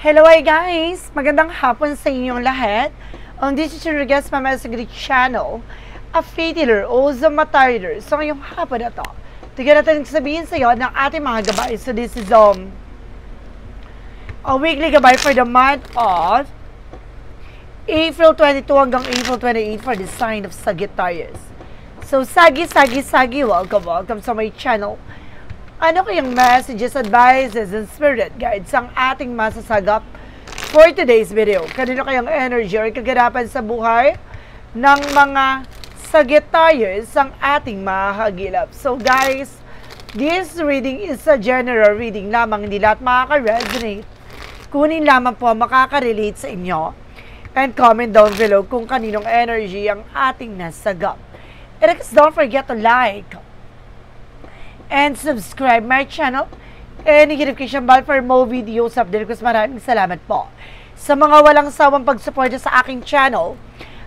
Hello guys! Magandang hapon sa inyong lahat. This is your guest Mama sa Greek channel, a faith healer o Zomatarer. So ngayong hapon na to, tignan natin sabihin sa iyo ng ating mga gabay. So this is a weekly gabay for the month of April 22 hanggang April 28 for the sign of Sagittarius. So Sagi, welcome sa my channel. Ano kayang messages, advices, and spirit guides ang ating masasagap for today's video? Kanino kayang energy or kaganapan sa buhay ng mga Sagittarius ang ating mahagilap? So guys, this reading is a general reading lamang, hindi lahat makaka-resonate. Kunin lamang po makaka-relate sa inyo. And comment down below kung kaninong energy ang ating nasagap. And don't forget to like and subscribe my channel and notification bell for more videos update ko. Maraming salamat po sa mga walang sawang pagsuporta sa aking channel,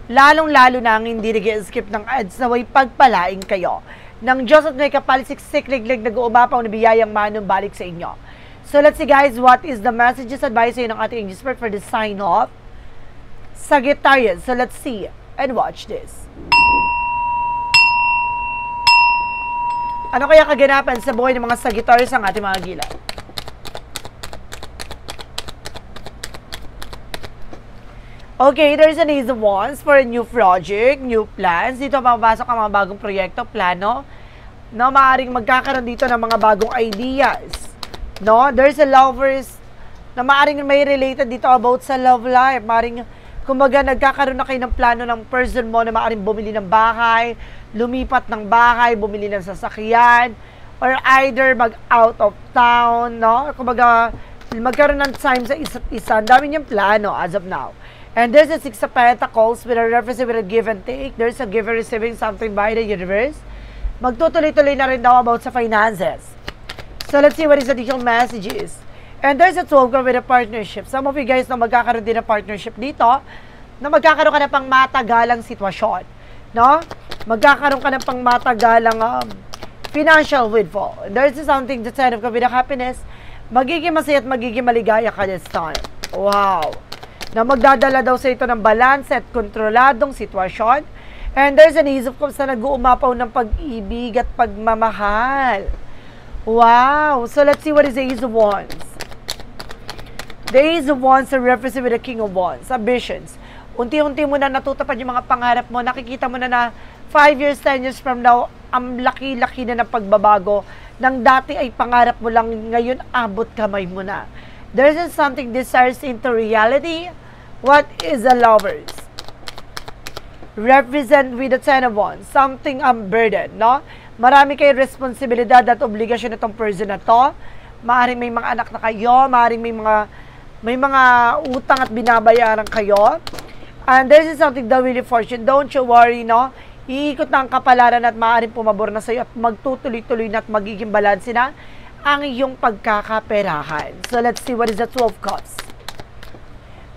lalong-lalo na ang hindi nag-skip ng ads. Naway pagpalain kayo ng Diyos at may kapalisiksik liglig nag-uumapaw na biyayang manumbalik sa inyo. So let's see guys, what is the messages advice ng ating expert for the sign of Sagittarius? So let's see and watch this. Ano kaya kaganapan sa buhay ng mga Sagittarius ang ating mga gila? Okay, there's an Ace of Wands for a new project, new plans. Dito mapapasok ang mga bagong proyekto, plano. No, maaaring magkakaroon dito ng mga bagong ideas. No, there's a lovers na maaaring may related dito about sa love life. Maaaring, kumbaga, nagkakaroon na kayo ng plano ng person mo na maaaring bumili ng bahay, lumipat ng bahay, bumili ng sasakyan, or either mag-out of town, no? Kumbaga, magkaroon ng time sa isa't isa. Ang dami niyang plano as of now. And there's a Six of Pentacles with a reference with a give and take. There's a give and receiving something by the universe. Magtutuloy-tuloy na rin daw about sa finances. So, let's see what is the additional messages. And there's a 12 with a partnership. Some of you guys na magkakaroon din ng partnership dito, na magkakaroon ka na pang matagalang sitwasyon. No? Magkakaroon ka na pang matagalang financial windfall. There's something that's kind of with a happiness. Magiging masaya at magiging maligaya ka this time. Wow! Na magdadala daw sa ito ng balance at kontroladong sitwasyon. And there's an Ace of Cups na nag-uumapaw ng pag-ibig at pagmamahal. Wow! So let's see what is the Ace of Wands. The Ace of Wands are represented with the King of Wands. Ambitions. Unti-unti mo na natutupad yung mga pangarap mo. Nakikita mo na 5 years, 10 years from now, ang laki-laki na ng pagbabago. Nang dati ay pangarap mo lang, ngayon abot kamay mo na. There is something desires into reality. What is the lovers? Represent with the Ten of Wands. Something burden, no? Marami kayong responsibilidad at obligasyon itong person na to. Maaaring may mga anak na kayo, maaaring may mga utang at binabayaran kayo. And this is something that really fortune. Don't you worry, no? Iikot na ang kapalaran at maaaring pumabor na sa'yo at magtutuloy-tuloy na at magiging balanse na ang iyong pagkakaperahan. So let's see what is the 12 Cups.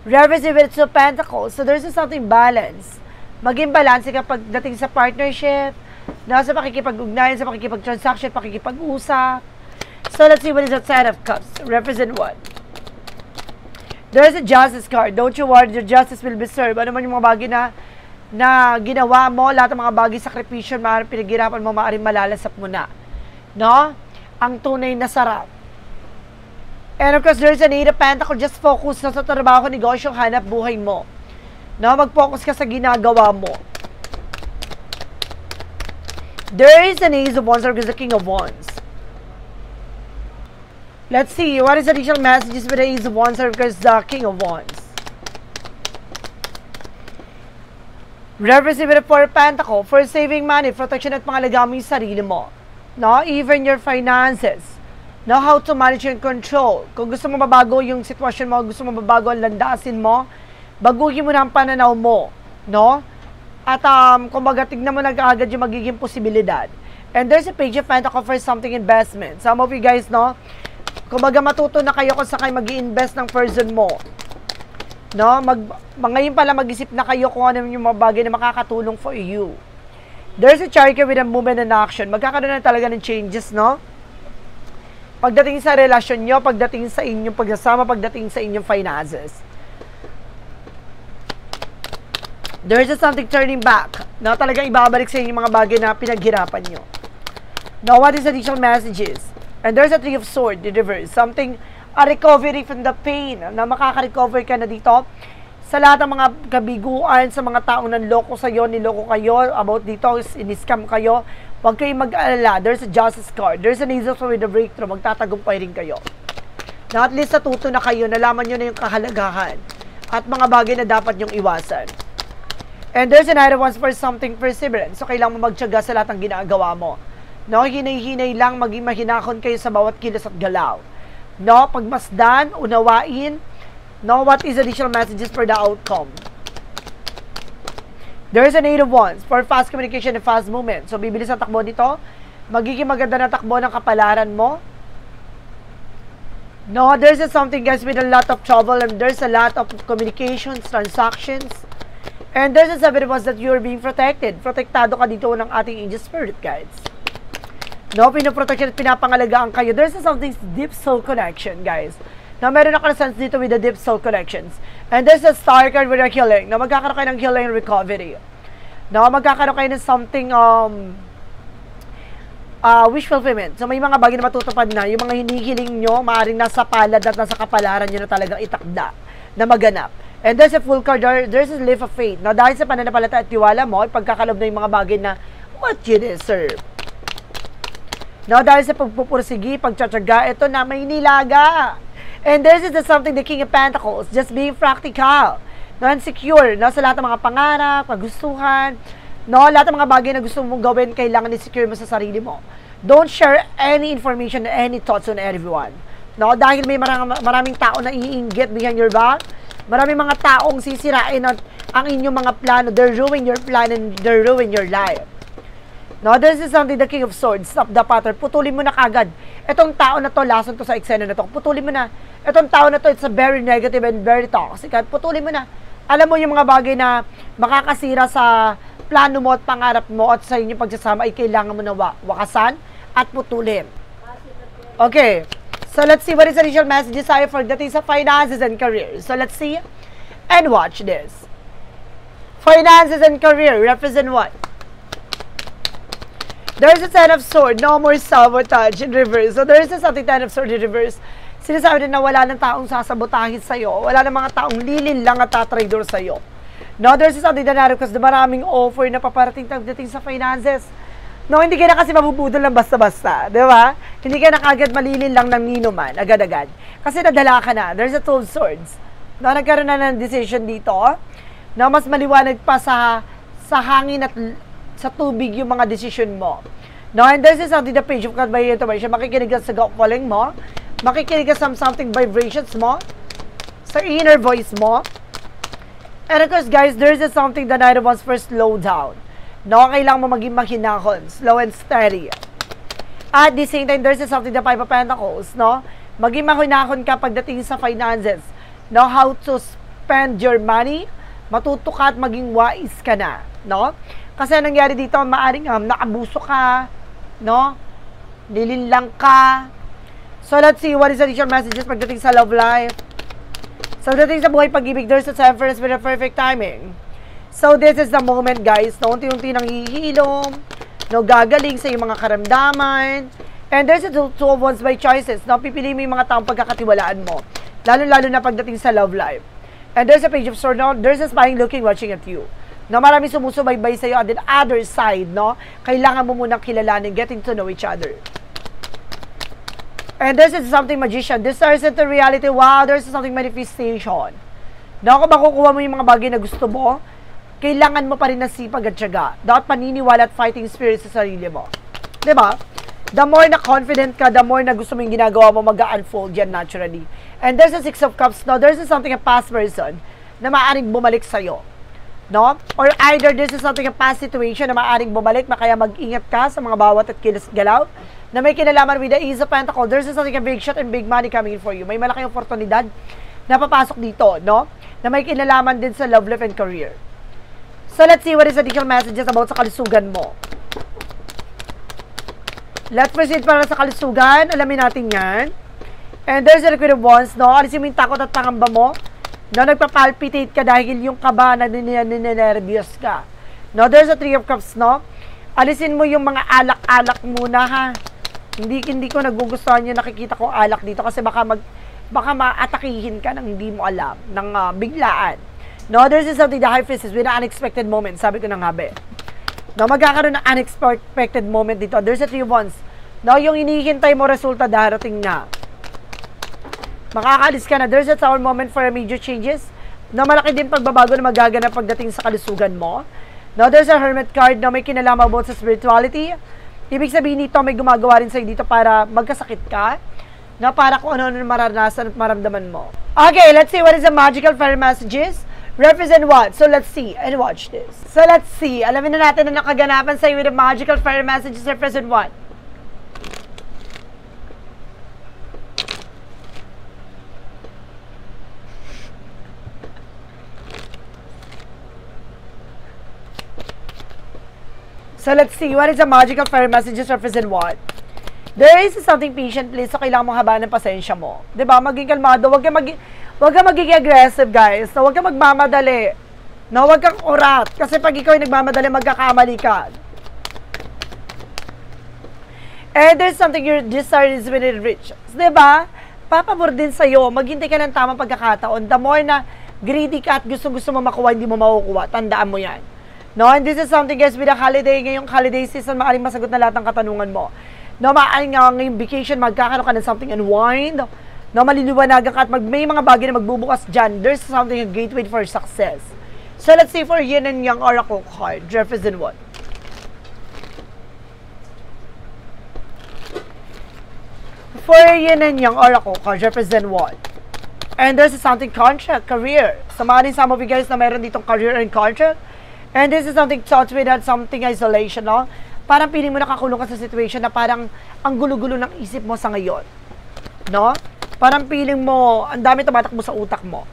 Reverse with Two of Pentacles. So there's something balance. Maging balanse kapag dating sa partnership, no? Sa pakikipag-ugnayan, sa pakikipag-transaction, pakikipag-usap. So let's see what is the Ten of Cups. Represent what? There's a Justice card. Don't you worry, your justice will be served. Ano man yung mga bagay na ginawa mo, lahat ng mga bagay, sakripisyon, maaaring pinaghirapan mo, maaaring malalasap mo na. No? Ang tunay na sarap. And of course, there's an Eight of Pentacles. Just focus na sa trabaho, negosyo, hanap buhay mo. No? Mag-focus ka sa ginagawa mo. There is an Ace of Wands or the King of Wands. Let's see, what is the additional messages with the Ace of Wands or the King of Wands? Represent with the Four of Pentacles for saving money, protection at pangalagaan mo yung sarili mo. No? Even your finances. Know how to manage and control. Kung gusto mo mabago yung sitwasyon mo, gusto mo mabago ang landasin mo, baguhin mo na ang pananaw mo. No? At kumbaga, tignan mo na agad yung magiging posibilidad. And there's a Page of Pentacles for something investment. Some of you guys, no? Kumbaga matuto na kayo kung saan kayo mag-i-invest ng person mo. No? Ngayon pala mag-isip na kayo kung ano yung mga bagay na makakatulong for you. There's a Chariot with a movement and action. Magkakaroon na talaga ng changes, no? Pagdating sa relasyon nyo, pagdating sa inyong pagsasama, pagdating sa inyong finances. There's something turning back. Na talagang ibabalik sa inyo mga bagay na pinaghirapan nyo. Now, what is additional messages? And there's a Three of Swords, the reverse. Something, a recovery from the pain. Na makaka-recover ka na dito. Sa lahat ng mga kabiguan, sa mga taong nanloko sa'yo, niloko kayo, about dito, in-scam kayo, huwag kayong mag-alala. There's a Justice card. There's an Ace of Swords with a breakthrough. Magtatagumpay rin kayo. Na at least natuto na kayo, nalaman nyo na yung kahalagahan at mga bagay na dapat nyong iwasan. And there's another one for something perseverance. So, kailangan mo magtiyaga sa lahat ng ginagawa mo. No, hinay-hinay lang, maging mahinahon kayo sa bawat kilos at galaw. No, pagmasdan, unawain. No, what is additional messages for the outcome? There's an Eight of Wands for fast communication and fast movement. So, bibilis ang takbo dito. Magiging maganda na takbo ng kapalaran mo. No, there's something, guys, with a lot of trouble and there's a lot of communications, transactions. And there's a Seven of Wands that you're being protected. Protektado ka dito ng ating angel spirit guides. No, pinoprotection at pinapangalagaan kayo. There's something deep soul connection, guys. Na meron ako na-sense dito with the deep soul connections. And there's a Star card with a healing. Na magkakaroon kayo ng healing and recovery. Na magkakaroon kayo ng something, wish fulfillment. So may mga bagay na matutupad na. Yung mga hinihiling nyo, maaaring nasa palad at nasa kapalaran nyo na talagang itakda. Na maganap. And there's a full card, there's a leap of faith. Na dahil sa pananampalataya at tiwala mo, pagkakalob na yung mga bagay na what you deserve. No, dahil sa pagpupursigi, pagtsatsaga, ito na may nilaga. And this is something, the King of Pentacles, just being practical, no, and secure, no, sa lahat ng mga pangarap, kagustuhan, no, lahat ng mga bagay na gusto mong gawin, kailangan i-secure mo sa sarili mo. Don't share any information, any thoughts on everyone. No, dahil may maraming tao na iinggit behind your back, maraming mga taong sisirain ang inyong mga plano, they're ruining your plan and they're ruining your life. No, this is something, the King of Swords, stop the pattern, putulin mo na kagad. Itong tao na to, lason to sa eksena na to, putulin mo na. Itong tao na to, it's a very negative and very toxic. At putulin mo na. Alam mo yung mga bagay na makakasira sa plano mo at pangarap mo at sa inyong pagsasama ay kailangan mo na wakasan at putulin. Okay. So, let's see what is the initial messages tayo for dating sa finances and career. So, let's see and watch this. Finances and career represent what? There's a Ten of Swords, no more sabotage in reverse. So, there's a something Ten of Swords in reverse. Sinasabi din na wala ng taong sasabotahin sa'yo. Wala ng mga taong lilin lang at tatraidor sa'yo. No, there's something na narap kasi maraming offer na paparating dating sa finances. No, hindi ka na kasi mabubudol lang basta-basta. Di ba? Hindi ka na kagad malilin lang ng nino man, agad-agad. Kasi nadala ka na. There's a Two of Swords. No, nagkaroon na ng decision dito. Na mas maliwanag pa sa hangin at sa tubig yung mga decision mo. No, and this is something the Page of Cups by intuition. Makikinig ka sa gut feeling mo. Makikinig ka sa something vibrations mo. Sa inner voice mo. And of course, guys, there's something that Knight of Wands for slow down. No, kailangan mo maging mahinahon. Slow and steady. At the same time, there's something the Five of Pentacles. No, maging mahinahon ka pagdating sa finances. Know how to spend your money. Matuto ka at maging wise ka na. No? Kasi nangyari dito, maaring naabuso ka, no? Nilinlang ka. So, let's see what is the additional messages pagdating sa love life. So, pagdating sa buhay pag-ibig, there's a Temperance with a perfect timing. So, this is the moment, guys, no? Unti-unti nang hihilom, no? Gagaling sa iyong mga karamdaman. And there's a Two of Wands by choices, no? Pipili mo yung mga taong pagkakatiwalaan mo. Lalo-lalo na pagdating sa love life. And there's a Page of Swords, no? There's a spying looking, watching at you. No, marami sumusubaybay sa'yo, and then other side, no? Kailangan mo munang kilalanin, getting to know each other. And this is something magician. This is into reality. Wow, there's something manifestation. No, kung makukuha mo yung mga bagay na gusto mo, kailangan mo pa rin ng sipag at tiyaga. Dapat paniniwala at fighting spirit sa sarili mo. Diba? The more na confident ka, the more na gusto mo yung ginagawa mo, mag-unfold yan naturally. And there's a Six of Cups. No, there's something a past person na maaaring bumalik sa'yo. No? Or either this is something a past situation na maaaring bumalik, kaya mag-ingat ka sa mga bawat at kilos galaw na may kinalaman with the Ace of Pentacles. There's something a big shot and big money coming in for you. May malaking oportunidad na papasok dito, no? Na may kinalaman din sa love life and career. So, let's see what is additional messages about sa kalusugan mo. Let's proceed para sa kalusugan. Alamin natin yan. And there's a Queen of Wands, no? Alisin mo yung takot at pangamba mo. No, nagpa-palpitate ka dahil yung kaba na ninenervyos ka. No, there's a Three of Cups, no? Alisin mo yung mga alak-alak muna, ha? Hindi ko nagugustuhan yung nakikita kong alak dito kasi baka maatakihin ka nang hindi mo alam, ng biglaan. No, there's something the High Priestess with an unexpected moment. Sabi ko na nga, be. No, magkakaroon ng unexpected moment dito. There's a Three of Wands. No, yung hinihintay mo resulta darating na. Makakaalis ka na. There's a Tower moment for major changes. No, malaki din pagbabago na magaganap pagdating sa kalusugan mo. No, there's a Hermit card na may kinalaman about sa spirituality. Ibig sabihin nito, may gumagawa rin sa'yo dito para magkasakit ka. No, para kung ano maranasan at maramdaman mo. Okay, let's see what is the magical fairy messages. Represent what? So let's see and watch this. So let's see. Alamin na natin na nakaganapan sa'yo with the magical fairy messages. Represent what? So let's see. What is the magical fairy messages? Represent what? There is something patient, please. So kailangan mong habaan ng pasensya mo. 'Di ba? Maging kalmado. Huwag kang magiging aggressive, guys. So, huwag kang magmamadali. No, huwag kang urat. Kasi pag ikaw ay nagmamadali, magkakamali ka. And there's something your desire is when it reaches. Diba? Papabor din sa'yo. Maghintay ka ng tamang pagkakataon. The more na greedy ka at gusto mo makuha, hindi mo makukuha. Tandaan mo yan. No, and this is something, guys, with a holiday. Ngayong holiday season, maaaring masagot na lahat ng katanungan mo. No, maaaring ngayong vacation, magkakaroon ka ng something unwind. No, maliliwanagan ka at may mga bagay na magbubukas dyan. There's something, a gateway for success. So, let's see for Yin and Yang Oracle card. Represent what? For Yin and Yang Oracle card, represent what? And there's something contract, career. Samahan din some of you guys na meron ditong career and contract. And this is something thoughts without something isolation, no? Parang piling mo nakakulong ka sa situation na parang ang gulo-gulo ng isip mo sa ngayon. No? Parang feeling mo, ang dami tumatakbo sa utak mo.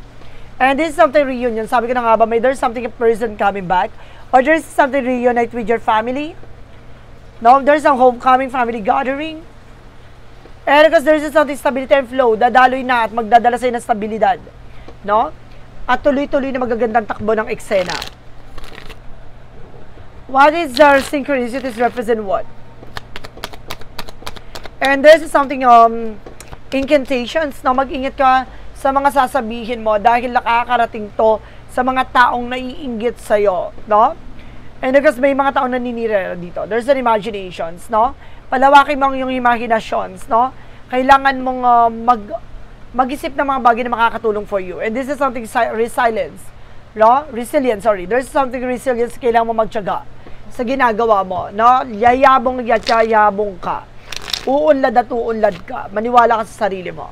And this is something reunion. Sabi ko na nga ba, may there's something a person coming back. Or there's something reunite with your family. No, there's a homecoming family gathering. And because there's something stability and flow, dadaloy na at magdadala sa'yo ng stabilidad. No? At tuloy-tuloy na magagandang takbo ng eksena. What is our synchronicities represent what? And there's something, incantations na mag-ingat ka sa mga sasabihin mo dahil nakakarating to sa mga taong naiinggit sa'yo, no? And because may mga taong naninira dito. There's an imaginations, no? Palawakin mo yung imaginations, no? Kailangan mong mag-isip ng mga bagay na makakatulong for you. And this is something resilience, no? Resilience, sorry. There's something resilience, kailangan mo magtiyaga sa ginagawa mo, no? Yayabong ka. Uunlad at uunlad ka. Maniwala ka sa sarili mo.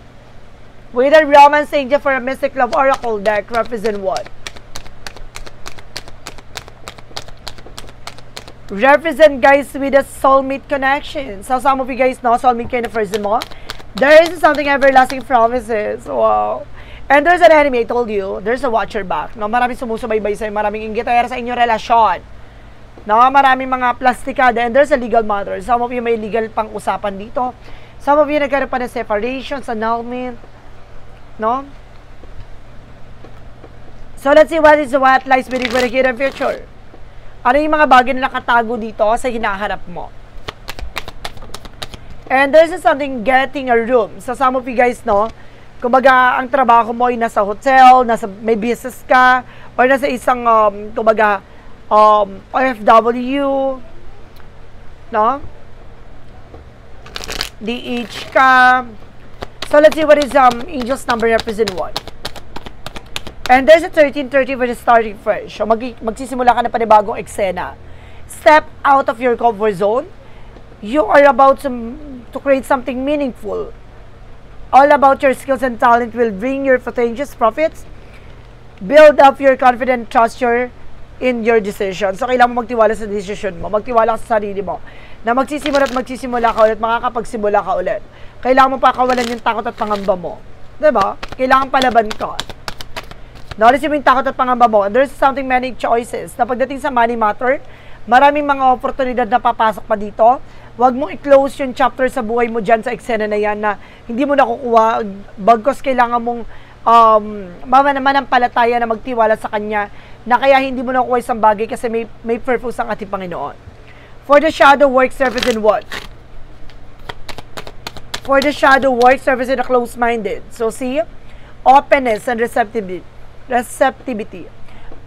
With a romance angel for a mystic love oracle deck, represent what? Represent, guys, with a soulmate connection. So, some of you guys know, soulmate kayo na person mo. There is something everlasting promises. Wow. And there's an enemy, I told you. There's a watcher back. No, maraming sumusubaybay sa'yo, maraming inggitera sa inyong relasyon. No, maraming mga plastikada, and there's a legal matter. Some of you may legal pang usapan dito. Some of you nagkaroon pa ng separations, annulment. No? So, let's see what lies within the hidden future. Ano yung mga bagay na nakatago dito sa hinaharap mo? And there's something getting a room. So, some of you guys, no? Kumbaga, ang trabaho mo ay nasa hotel, may business ka, or nasa isang, kumbaga, OFW, no? DH ka. So, let's see what is angel's number represent what. And there's a 1330 for the starting fresh. So, magsisimula ka na panibagong eksena. Step out of your comfort zone. You are about to create something meaningful. All about your skills and talent will bring your potential profits. Build up your confidence, trust in your decision. So, kailangan mo magtiwala sa decision mo. Magtiwala ka sa sarili mo. Na magsisimula ka ulit, makakapagsimula ka ulit. Kailangan mo pakawalan yung takot at pangamba mo. Diba? Kailangan palaban ka. Naalisin mo yung takot at pangamba mo. There's something many choices. Na pagdating sa money matter, maraming mga oportunidad na papasok pa dito. Huwag mong i-close yung chapter sa buhay mo dyan sa eksena na yan na hindi mo nakukuha. Bagkos kailangan mong mananampalataya na magtiwala sa Kanya na kaya hindi mo nakukuha isang bagay kasi may purpose ang ating Panginoon. For the shadow work, service, and what? For the shadow work, service, and the close-minded. So see, openness and receptivity.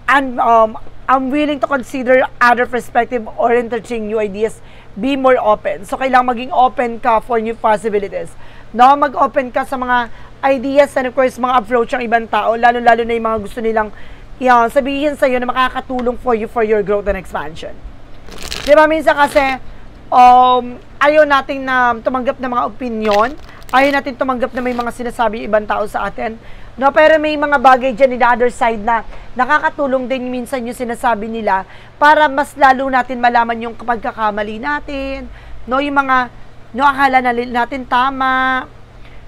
And I'm willing to consider other perspective or entertain new ideas. Be more open. So, kailangan maging open ka for new possibilities. No, mag-open ka sa mga ideas and of course, mga approach ng ibang tao, lalo-lalo na yung mga gusto nilang sabihin sa'yo na makakatulong for you for your growth and expansion. Diba, minsan kasi, ayaw natin na tumanggap ng mga opinion, ayaw natin tumanggap na may mga sinasabi ibang tao sa atin. No, pero may mga bagay dyan in the other side na nakakatulong din minsan yung sinasabi nila para mas lalo natin malaman yung pagkakamali natin, no, yung mga, no, akala natin tama,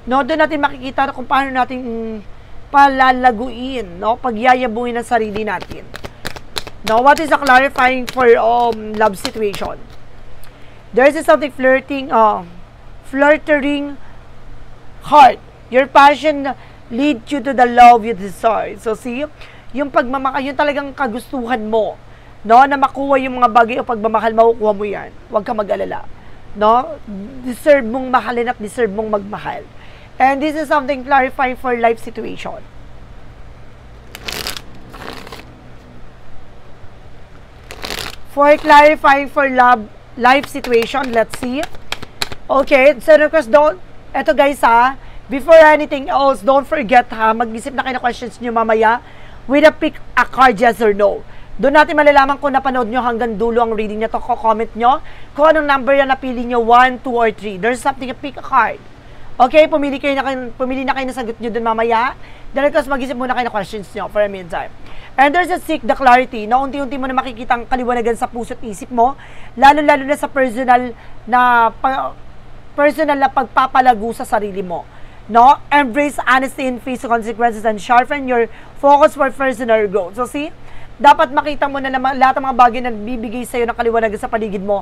no, doon natin makikita kung paano natin palalaguin, no, pagyayabuhin ang sarili natin. No, what is a clarifying for love situation? There is something flirting heart. Your passion lead you to the love you desire. So see, yung pagmamahal, yung talagang kagustuhan mo, no, na makuha yung mga bagay o pagmamahal, makukuha mo yan. Huwag ka mag-alala. No? Deserve mong mahalin at deserve mong magmahal. And this is something clarifying for life situation. For clarifying for life situation, let's see. Okay, so of course, eto guys before anything else, don't forget mag-isip na kayo ng questions nyo mamaya with a pick a card, yes or no. Doon natin malalaman kung napanood nyo hanggang dulo ang reading nyo to, comment nyo kung anong number na napili nyo, 1, 2, or 3. There's something, pick a card. Okay, pumili na kayo na sagot nyo doon mamaya. Then of course, mag-isip muna kayo ng questions nyo for a meantime. And there's a seek the clarity na unti-unti mo na makikita ang kaliwanagan sa puso't isip mo, lalo-lalo na sa personal na pagpapalago sa sarili mo. No? Embrace honesty and face the consequences and sharpen your focus for personal growth. So see, dapat makita mo na lahat ng mga bagay na bibigay sa'yo ng kaliwanagan sa paligid mo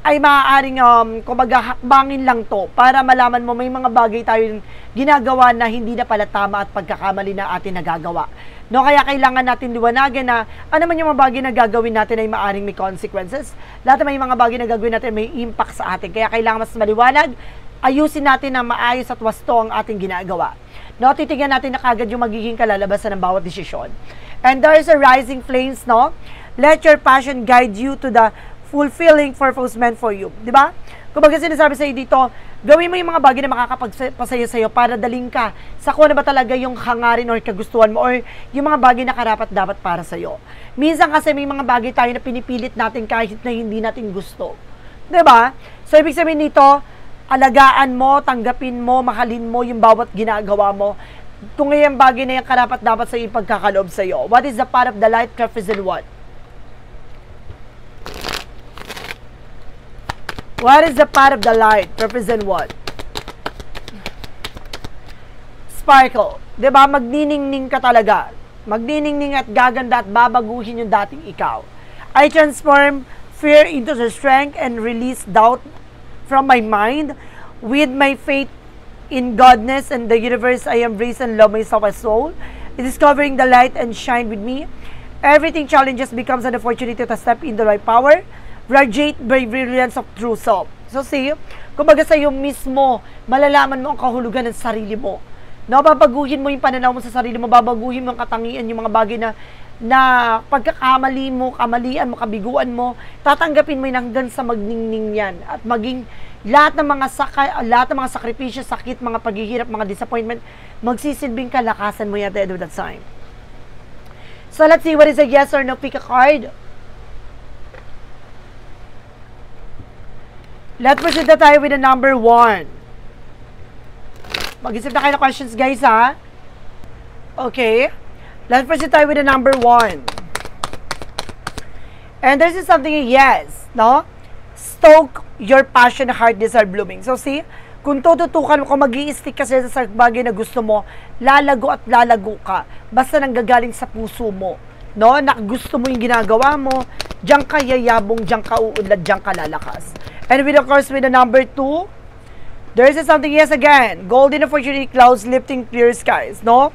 ay maaaring kumbaga hakbangin lang to para malaman mo may mga bagay tayong ginagawa na hindi na pala tama at pagkakamali na atin nagagawa. No, kaya kailangan natin liwanagan na ano man yung mga bagay na gagawin natin ay maaaring may consequences. Lahat ng mga bagay na gagawin natin may impact sa atin. Kaya kailangan mas maliwanag, ayusin natin na maayos at wasto ang ating ginagawa. No, titignan natin na kagad yung magiging kalalabasan ng bawat desisyon. And there is a rising flames, no? Let your passion guide you to the fulfilling purpose meant for you. Diba? Kung baga sinasabi sa'yo dito, gawin mo yung mga bagay na makakapagpasaya sa'yo para daling ka sa kung ano ba talaga yung hangarin or kagustuhan mo or yung mga bagay na karapat-dapat para sa'yo. Minsan kasi may mga bagay tayo na pinipilit natin kahit na hindi natin gusto. Diba? So, ibig sabihin nito, alagaan mo, tanggapin mo, mahalin mo yung bawat ginagawa mo. Kung ngayong bagay na yung karapat-dapat sa iyong pagkakaloob sa iyo. What is the part of the light represent what? What is the part of the light represent what? Sparkle. Diba? Magniningning ka talaga. Magniningning at gaganda at babaguhin yung dating ikaw. I transform fear into the strength and release doubt from my mind. With my faith in Godness and the universe, I embrace and love myself as soul. Discovering the light and shine with me. Everything challenges becomes an opportunity to step in the right power. Radiate by brilliance of true self. So see, kumbaga sa'yo mismo, malalaman mo ang kahulugan ng sarili mo. No, babaguhin mo yung pananaw mo sa sarili mo, babaguhin mo ang katangian, yung mga bagay na pagkakamali mo, kamalian mo, kabiguan mo, tatanggapin mo yun hanggang sa magningning yan. At maging lahat ng mga sakripisyo, sakit, mga paghihirap, mga disappointment, magsisilbing kalakasan mo yan at the end of that time. So let's see what is a yes or no. Pick a card. Let's proceed na tayo with the number 1. Mag-isip na kayo ng questions, guys, ha? Okay. Let's proceed tayo with the number 1. And this is something, yes, no? Stoke your passion, heart, desire, blooming. So, see, kung tututukan mo, kung mag-i-stick kasi sa bagay na gusto mo, lalago at lalago ka. Basta nanggagaling sa puso mo. No? Na gusto mo yung ginagawa mo, diyan ka yayabong, diyan ka uunlad, diyan ka lalakas. And with, of course, with the number 2, there is something, yes, again, golden opportunity clouds lifting clear skies, no?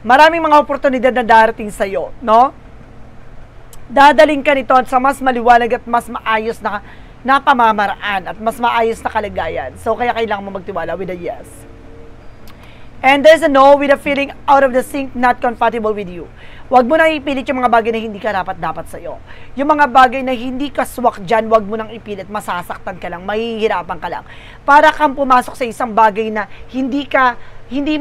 Maraming mga oportunidad na darating sa'yo, no? Dadaling ka nito sa mas maliwanag at mas maayos na pamamaraan at mas maayos na kalagayan. So, kaya kailangan mo magtiwala with a yes. And there's a no with a feeling out of the sync, not compatible with you. Huwag mo nang ipilit yung mga bagay na hindi karapat-dapat sa'yo. Yung mga bagay na hindi ka swak dyan, huwag mo nang ipilit. Masasaktan ka lang, mahihirapan ka lang. Para kang pumasok sa isang bagay na hindi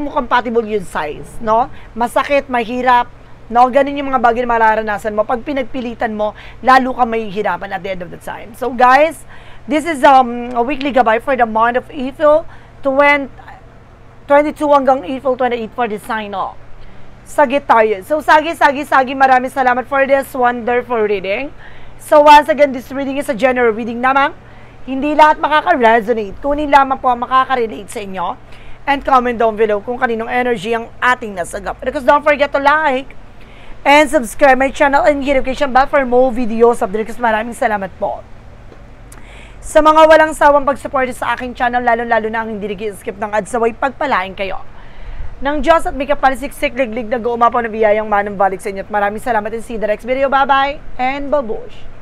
mo compatible yung size, no? Masakit, mahirap, no? Ganun yung mga bagay na mararanasan mo. Pag pinagpilitan mo, lalo ka mahihirapan at the end of the time. So guys, this is a weekly gabay for the month of April 22 hanggang April 28 for the sign off. Sagittarius. So, Sagi, maraming salamat for this wonderful reading. So, once again, this reading is a general reading naman. Hindi lahat makaka-resonate. Kunin lamang po ang makaka-relate sa inyo. And comment down below kung kaninong energy ang ating nasagap. Because don't forget to like and subscribe my channel and hit notification bell for more videos of Because maraming salamat po. Sa mga walang sawang pag-support sa aking channel, lalo-lalo na ang hindi nag-skip ng ads, saway pagpalain kayo ng Diyos at may kapalisiksik liglig na guumapaw na biyayang manang balik sa inyo. At maraming salamat and see you the next video. Bye-bye and babush!